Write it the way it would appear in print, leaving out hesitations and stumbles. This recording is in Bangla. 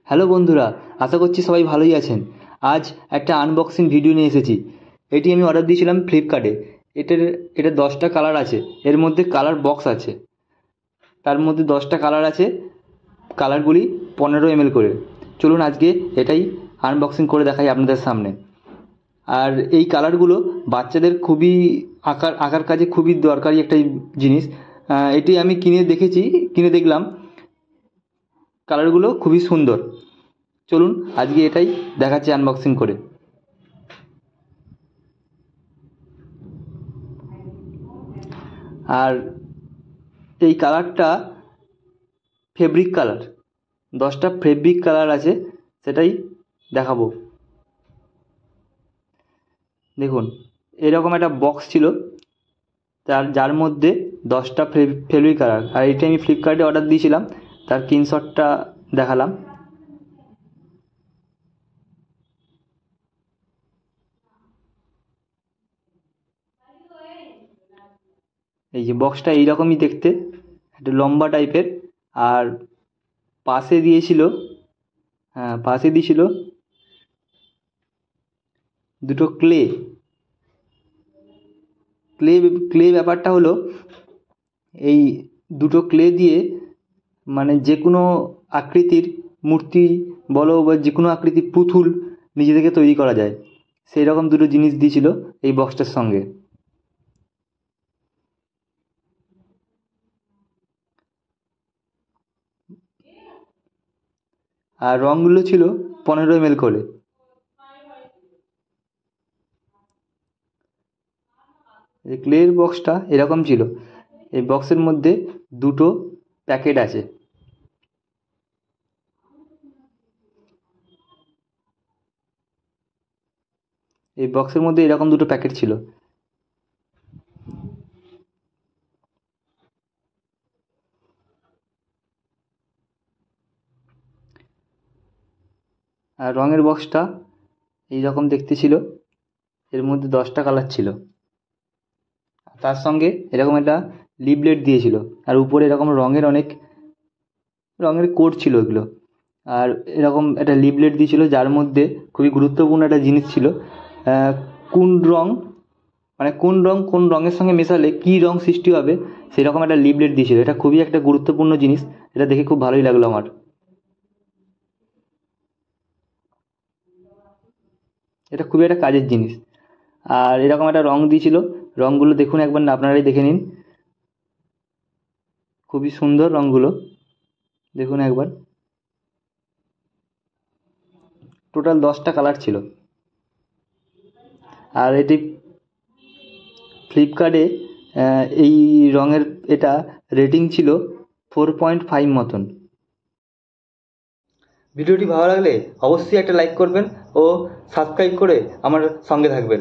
হ্যালো বন্ধুরা, আশা করছি সবাই ভালোই আছেন। আজ একটা আনবক্সিং ভিডিও নিয়ে এসেছি। এটি আমি অর্ডার দিয়েছিলাম ফ্লিপকার্টে। এটা 10টা কালার আছে, এর মধ্যে কালার বক্স আছে। তার মধ্যে 10টা কালার আছে, কালারগুলি 15 ml করে। চলুন আজকে এটাই আনবক্সিং করে দেখাই আপনাদের সামনে। আর এই কালারগুলো বাচ্চাদের খুবই আঁকার কাজে খুবই দরকারি একটা জিনিস। এটি আমি কিনে দেখলাম কালারগুলো খুবই সুন্দর। চলুন আজকে এটাই দেখাচ্ছি আনবক্সিং করে। আর এই কালারটা ফেব্রিক কালার, 10টা ফেব্রিক কালার আছে, সেটাই দেখাবো। দেখুন, এরকম একটা বক্স ছিল যার মধ্যে 10টা ফেব্রিক কালার। আর এটা আমি ফ্লিপকার্টে অর্ডার দিয়েছিলাম, তার স্ক্রিনশটটা দেখালাম। এই যে বক্সটা এইরকমই দেখতে, একটু লম্বা টাইপের। আর পাশে দিয়েছিল দুটো ক্লে ব্যাপারটা হলো, এই দুটো ক্লে দিয়ে মানে যে কোনো আকৃতির মূর্তি বলো বা যে কোনো আকৃতির পুতুল নিজে থেকে তৈরি করা যায়, সেই রকম দুটো জিনিস দিয়েছিল এই বক্সটার সঙ্গে। আর রঙগুলো ছিল 15 ml করে। এই ক্লের বক্সটা এরকম ছিল। এই বক্সের মধ্যে দুটো প্যাকেট আছে। এই বক্সের মধ্যে এরকম দুটো প্যাকেট ছিল। আর রঙের বক্সটা এইরকম দেখতে ছিল। এর মধ্যে 10টা কালার ছিল। তার সঙ্গে এরকম একটা লিফলেট দিয়েছিল। আর উপরে এরকম অনেক রঙের কোড ছিল এগুলো। আর এরকম একটা লিফলেট দিয়েছিল, যার মধ্যে খুবই গুরুত্বপূর্ণ একটা জিনিস ছিল। কোন রং মানে কোন রঙের সঙ্গে মেশালে কী রং সৃষ্টি হবে, সেরকম একটা লিফলেট দিয়েছিল। এটা খুবই একটা গুরুত্বপূর্ণ জিনিস। এটা দেখে খুব ভালোই লাগলো আমার। এটা খুবই একটা কাজের জিনিস। আর এরকম একটা রং দিয়েছিল। রঙগুলো দেখুন একবার, না আপনারাই দেখে নিন। খুবই সুন্দর রঙগুলো, দেখুন একবার। টোটাল 10টা কালার ছিল। আর এটি ফ্লিপকার্টে এই রঙের এটা রেটিং ছিল 4.5 মতন। ভিডিওটি ভালো লাগলে অবশ্যই একটা লাইক করবেন ও সাবস্ক্রাইব করে আমার সঙ্গে থাকবেন।